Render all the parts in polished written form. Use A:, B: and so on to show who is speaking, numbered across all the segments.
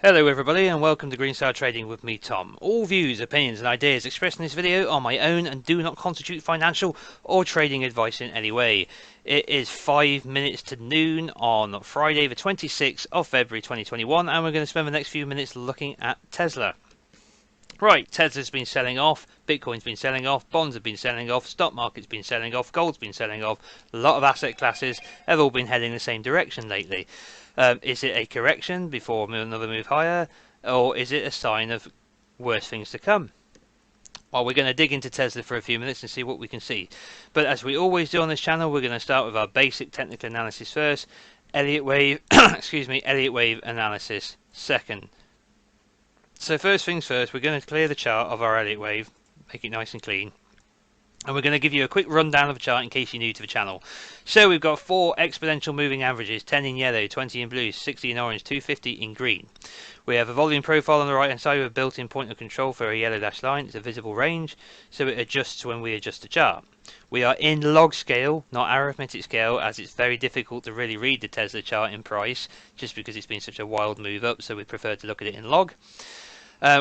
A: Hello everybody and welcome to Green Star Trading with me Tom. All views, opinions and ideas expressed in this video are my own and do not constitute financial or trading advice in any way. It is 5 minutes to noon on Friday the 26th of February 2021 and we're going to spend the next few minutes looking at Tesla. Right, Tesla's been selling off, Bitcoin's been selling off, bonds have been selling off, stock market's been selling off, gold's been selling off, a lot of asset classes have all been heading the same direction lately. Is it a correction before another move higher, or is it a sign of worse things to come? Well, we're going to dig into Tesla for a few minutes and see what we can see. But as we always do on this channel, we're going to start with our basic technical analysis first, Elliott wave, Elliott wave analysis second. So first things first, we're going to clear the chart of our Elliott wave, make it nice and clean. And we're going to give you a quick rundown of the chart in case you're new to the channel. So we've got 4 exponential moving averages, 10 in yellow, 20 in blue, 60 in orange, 250 in green. We have a volume profile on the right hand side with a built-in point of control for a yellow dashed line. It's a visible range, so it adjusts when we adjust the chart. We are in log scale, not arithmetic scale, as it's very difficult to really read the Tesla chart in price, just because it's been such a wild move up, so we prefer to look at it in log.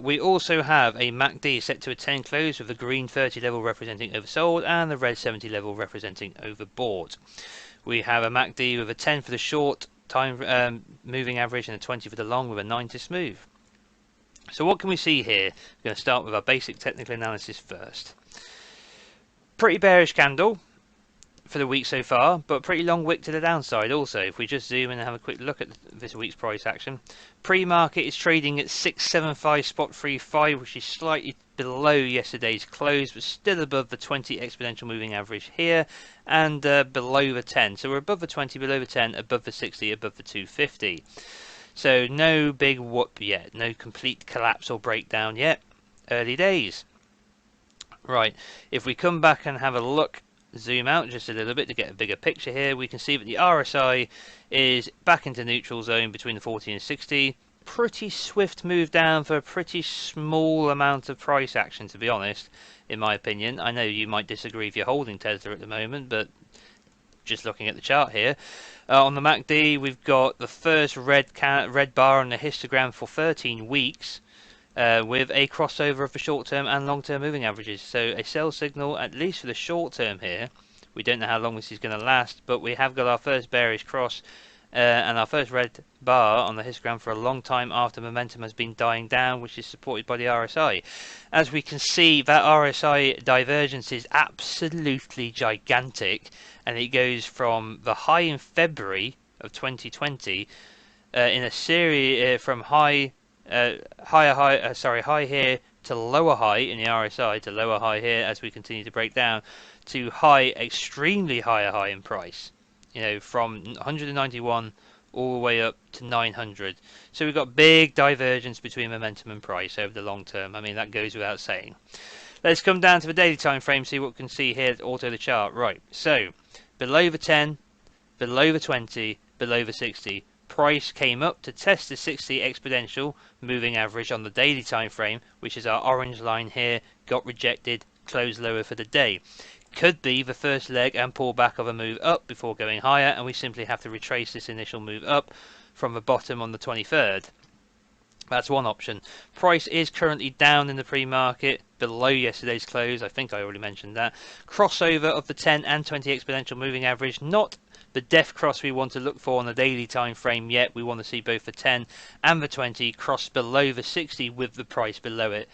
A: We also have a MACD set to a 10 close with the green 30 level representing oversold and the red 70 level representing overbought. We have a MACD with a 10 for the short time moving average and a 20 for the long with a 9 to smooth. So what can we see here? We're going to start with our basic technical analysis first. Pretty bearish candle for the week so far, but pretty long wick to the downside also. If we just zoom in and have a quick look at this week's price action, pre-market is trading at 675.35, which is slightly below yesterday's close, but still above the 20 exponential moving average here, and below the 10. So we're above the 20, below the 10, above the 60, above the 250. So no big whoop yet, no complete collapse or breakdown yet. Early days. Right, if we come back and have a look, zoom out just a little bit to get a bigger picture here, we can see that the RSI is back into neutral zone between the 40 and 60. Pretty swift move down for a pretty small amount of price action, to be honest, in my opinion. I know you might disagree if you're holding Tesla at the moment, but just looking at the chart here. On the MACD, we've got the first red bar on the histogram for 13 weeks. With a crossover of the short-term and long-term moving averages. So a sell signal, at least for the short-term here. We don't know how long this is going to last, but we have got our first bearish cross and our first red bar on the histogram for a long time after momentum has been dying down, which is supported by the RSI. As we can see, that RSI divergence is absolutely gigantic, and it goes from the high in February of 2020 in a series from high here to lower high in the RSI to lower high here as we continue to break down to high, extremely higher high in price. You know, from 191 all the way up to 900. So we've got big divergence between momentum and price over the long term. I mean, that goes without saying. Let's come down to the daily time frame, see what we can see here, auto the chart. Right, so below the 10, below the 20, below the 60. Price came up to test the 60 exponential moving average on the daily time frame, which is our orange line here, got rejected, closed lower for the day. Could be the first leg and pullback of a move up before going higher, and we simply have to retrace this initial move up from the bottom on the 23rd. That's one option. Price is currently down in the pre-market, below yesterday's close. I think I already mentioned that. Crossover of the 10 and 20 exponential moving average, not the death cross we want to look for on the daily time frame yet. We want to see both the 10 and the 20 cross below the 60 with the price below it.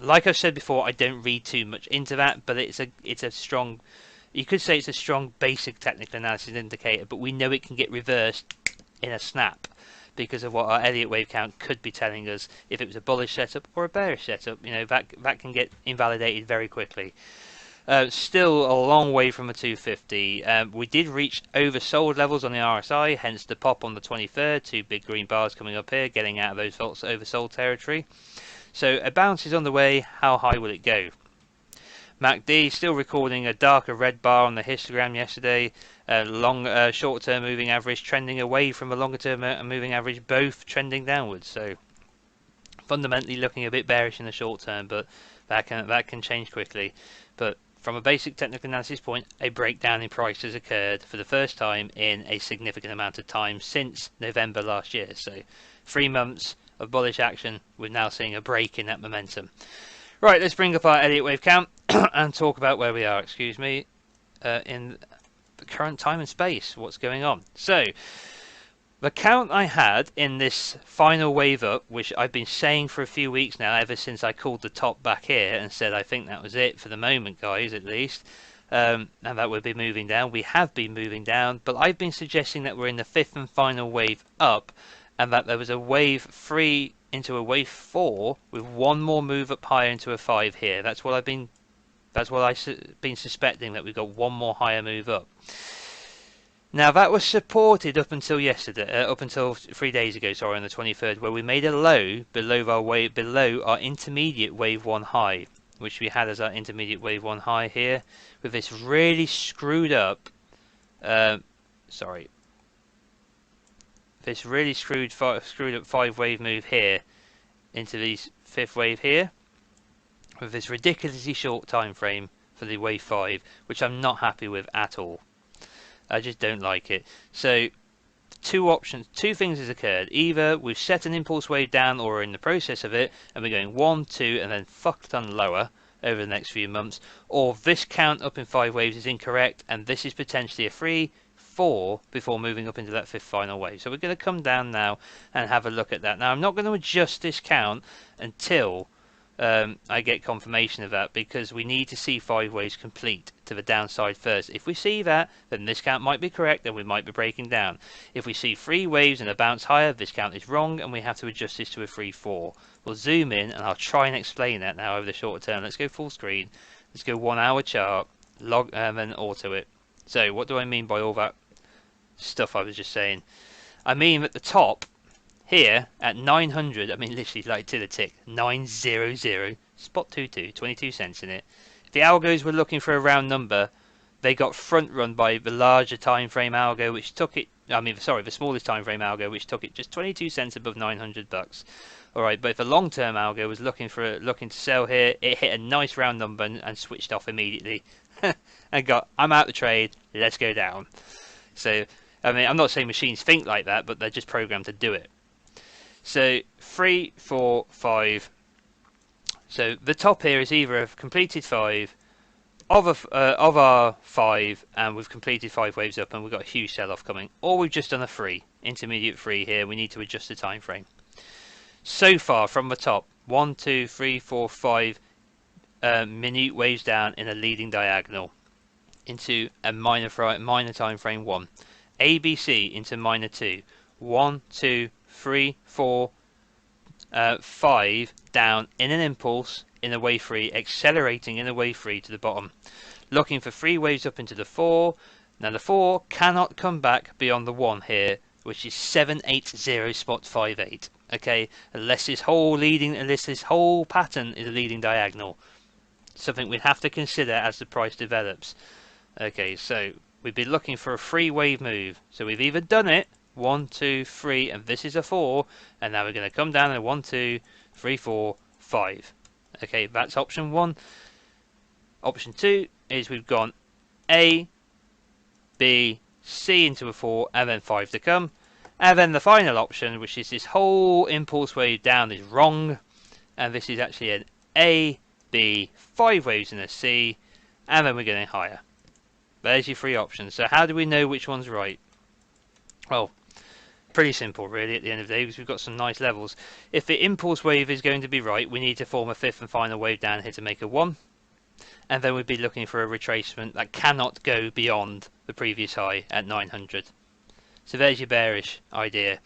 A: Like I've said before, I don't read too much into that, but it's a strong, you could say it's a strong basic technical analysis indicator, but we know it can get reversed in a snap because of what our Elliott wave count could be telling us if it was a bullish setup or a bearish setup. You know, that can get invalidated very quickly. Still a long way from a 250. We did reach oversold levels on the RSI, hence the pop on the 23rd. 2 big green bars coming up here, getting out of those oversold territory. So a bounce is on the way. How high will it go? MACD still recording a darker red bar on the histogram yesterday. Short-term moving average trending away from a longer-term moving average, both trending downwards. So fundamentally looking a bit bearish in the short term, but that can change quickly. But from a basic technical analysis point, a breakdown in price has occurred for the first time in a significant amount of time since November last year. So 3 months of bullish action, we're now seeing a break in that momentum. Right, let's bring up our Elliott wave count and talk about where we are, excuse me, in the current time and space, what's going on. So, the count I had in this final wave up, which I've been saying for a few weeks now, ever since I called the top back here and said I think that was it for the moment, guys, at least, and that we'll be moving down. We have been moving down, but I've been suggesting that we're in the fifth and final wave up, and that there was a wave 3 into a wave 4 with one more move up higher into a 5 here. That's what I've been suspecting, that we've got one more higher move up. Now that was supported up until yesterday, up until 3 days ago, sorry, on the 23rd, where we made a low below our intermediate wave 1 high, which we had as our intermediate wave 1 high here, with this really screwed up, this really screwed up 5 wave move here into the 5th wave here, with this ridiculously short time frame for the wave 5, which I'm not happy with at all. I just don't like it. So, two things has occurred. Either we've set an impulse wave down or we're in the process of it, and we're going 1, 2, and then fuck ton lower over the next few months, or this count up in 5 waves is incorrect, and this is potentially a 3, 4 before moving up into that 5th final wave. So we're going to come down now and have a look at that. Now, I'm not going to adjust this count until I get confirmation of that, because we need to see 5 waves complete to the downside first. If we see that, then this count might be correct and we might be breaking down. If we see 3 waves and a bounce higher, this count is wrong and we have to adjust this to a 3-4. We'll zoom in and I'll try and explain that now over the shorter term. Let's go full screen. Let's go 1 hour chart, log and then auto it. So what do I mean by all that stuff I was just saying? I mean at the top here at 900, I mean literally like to the tick, 900, spot 22 cents in it. If the algos were looking for a round number, they got front run by the larger time frame algo, which took it, the smallest time frame algo, which took it just 22 cents above 900 bucks. Alright, but if a long term algo was looking to sell here, it hit a nice round number and switched off immediately. And got, I'm out the trade, let's go down. So, I mean, I'm not saying machines think like that, but they're just programmed to do it. So 3, 4, 5. So the top here is either a completed 5 of our 5, and we've completed 5 waves up, and we've got a huge sell-off coming, or we've just done a 3, intermediate 3 here. We need to adjust the time frame. So far from the top, 1, 2, 3, 4, 5 minute waves down in a leading diagonal into a minor time frame 1. ABC into minor 2. 1, 2, 3, 4, 5 down in an impulse in a wave 3, accelerating in a wave 3 to the bottom, looking for 3 waves up into the 4. Now the 4 cannot come back beyond the 1 here, which is 780 spot 58. Okay, unless this whole pattern is a leading diagonal, something we'd have to consider as the price develops. Okay, so we'd be looking for a 3 wave move. So we've either done it 1, 2, 3, and this is a 4, and now we're going to come down and 1, 2, 3, 4, 5. Okay, that's option 1. Option 2 is we've gone A, B, C into a 4, and then 5 to come. And then the final option, which is this whole impulse wave down, is wrong, and this is actually an A, B, 5 waves in a C, and then we're getting higher. There's your 3 options. So how do we know which one's right? Well, pretty simple really at the end of the day, because we've got some nice levels. If the impulse wave is going to be right, we need to form a 5th and final wave down here to make a 1, and then we'd be looking for a retracement that cannot go beyond the previous high at 900. So there's your bearish idea.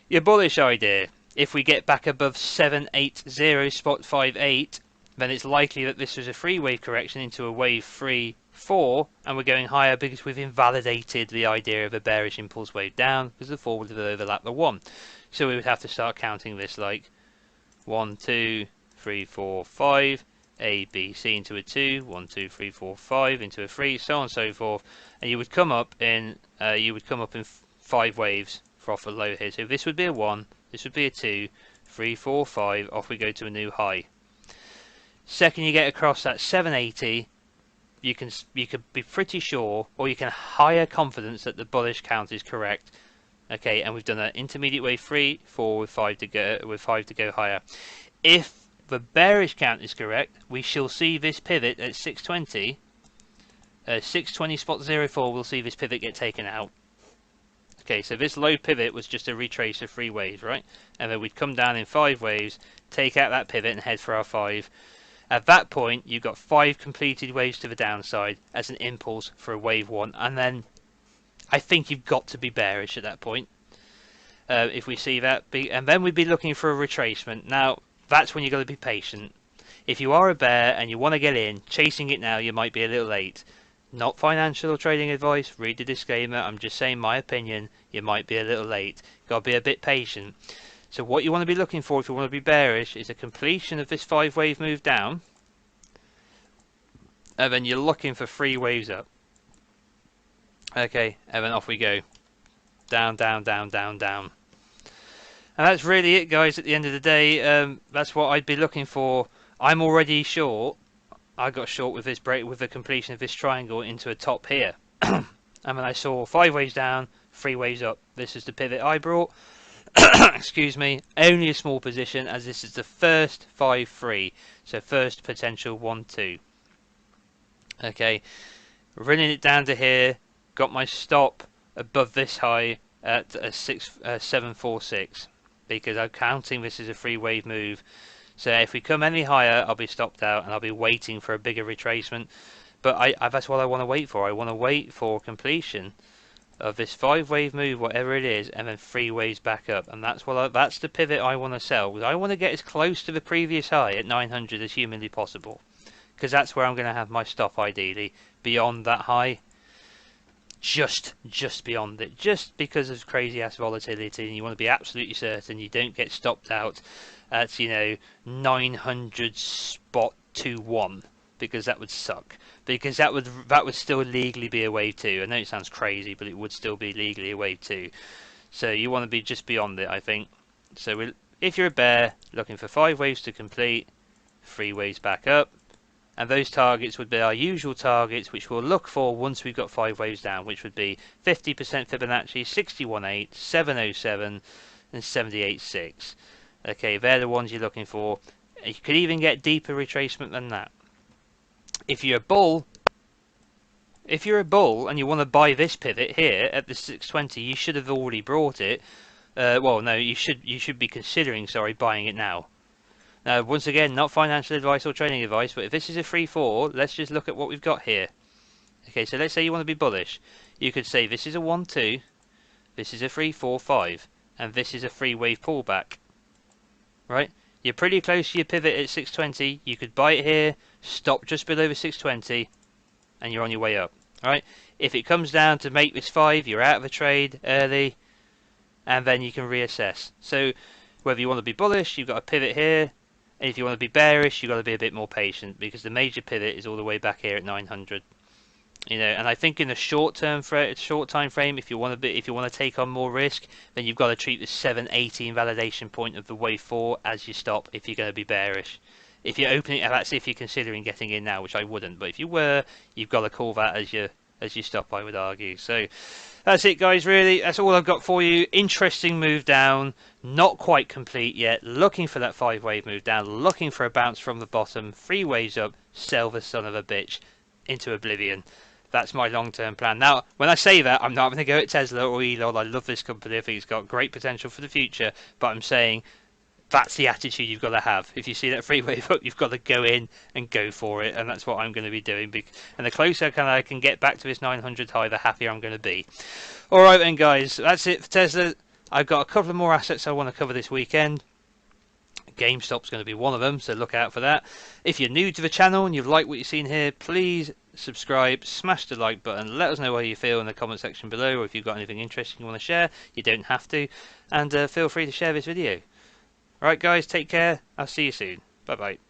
A: Your bullish idea: if we get back above 780 spot 58, then it's likely that this was a 3 wave correction into a wave 3, 4, and we're going higher because we've invalidated the idea of a bearish impulse wave down, because the 4 would have overlapped the 1. So we would have to start counting this like 1, 2, 3, 4, 5, A, B, C into a 2, 1, 2, 3, 4, 5 into a 3, so on and so forth, and you would come up in 5 waves for off a low here. So this would be a 1, this would be a 2, 3, 4, 5, off we go to a new high. Second you get across that 780, you can be pretty sure, or you can higher confidence that the bullish count is correct Okay, and we've done an intermediate wave 3, 4 with 5 to go higher. If the bearish count is correct, we shall see this pivot at 620. 620.04, we'll see this pivot get taken out. Okay, so this low pivot was just a retrace of 3 waves, right? And then we'd come down in 5 waves, take out that pivot and head for our 5. At that point, you've got 5 completed waves to the downside as an impulse for a wave 1. And then I think you've got to be bearish at that point. If we see that, and then we'd be looking for a retracement. Now, that's when you've got to be patient. If you are a bear and you want to get in, chasing it now, you might be a little late. Not financial or trading advice, read the disclaimer, I'm just saying my opinion, you might be a little late. Got to be a bit patient. So what you want to be looking for if you want to be bearish is a completion of this 5 wave move down, and then you're looking for 3 waves up. Okay, and then off we go. Down, down, down, down, down. And that's really it, guys, at the end of the day. That's what I'd be looking for. I'm already short. I got short with this break, with the completion of this triangle into a top here. And then I saw 5 waves down, 3 waves up. This is the pivot I brought. Excuse me. Only a small position, as this is the first 5-3. So first potential 1-2. Okay. Running it down to here. Got my stop above this high at a 746. Because I'm counting this as a 3 wave move. So if we come any higher, I'll be stopped out and I'll be waiting for a bigger retracement. But that's what I want to wait for. I want to wait for completion of this 5 wave move, whatever it is, and then 3 waves back up. And that's that's the pivot I want to sell. Because I want to get as close to the previous high at 900 as humanly possible. Because that's where I'm going to have my stop ideally. Beyond that high. Just beyond it. Just because of crazy ass volatility, and you want to be absolutely certain you don't get stopped out at 900.21, because that would suck, because that would still legally be a wave 2. I know it sounds crazy, but it would still be legally a wave 2. So you want to be just beyond it, I think. So if you're a bear, looking for 5 waves to complete, 3 waves back up, and those targets would be our usual targets, which we'll look for once we've got 5 waves down, which would be 50% Fibonacci, 61.8, 707, and 78.6. Okay, they're the ones you're looking for. You could even get deeper retracement than that. If you're a bull and you want to buy this pivot here at the 620, you should have already brought it. Well, no, you should be considering, buying it now. Now, once again, not financial advice or trading advice, but if this is a 3-4, let's just look at what we've got here. Okay, so let's say you want to be bullish. You could say this is a 1-2, this is a 3-4-5, and this is a 3-wave pullback. Right? You're pretty close to your pivot at 620. You could buy it here, stop just below the 620, and you're on your way up. Right? If it comes down to make this 5, you're out of the trade early, and then you can reassess. So whether you want to be bullish, you've got a pivot here, and if you want to be bearish, you've got to be a bit more patient, because the major pivot is all the way back here at 900. And I think in the short time frame, if you want to take on more risk, then you've got to treat the 718 validation point of the wave 4 as your stop if you're going to be bearish. If you're opening, that's if you're considering getting in now, which I wouldn't. But if you were, you've got to call that as your stop, I would argue. So that's it, guys. Really, that's all I've got for you. Interesting move down, not quite complete yet. Looking for that 5 wave move down, looking for a bounce from the bottom, 3 waves up, sell the son of a bitch into oblivion. That's my long-term plan. Now, when I say that, I'm not going to go at Tesla or Elon. I love this company. I think it's got great potential for the future. But I'm saying that's the attitude you've got to have. If you see that 3 wave up, you've got to go in and go for it. And that's what I'm going to be doing. And the closer I can get back to this 900 high, the happier I'm going to be. All right, then, guys. That's it for Tesla. I've got a couple of more assets I want to cover this weekend. GameStop's going to be one of them, so look out for that. If you're new to the channel and you've liked what you've seen here, please subscribe, smash the like button, let us know how you feel in the comment section below, or if you've got anything interesting you want to share. You don't have to, and feel free to share this video. Alright guys, take care, I'll see you soon, bye bye.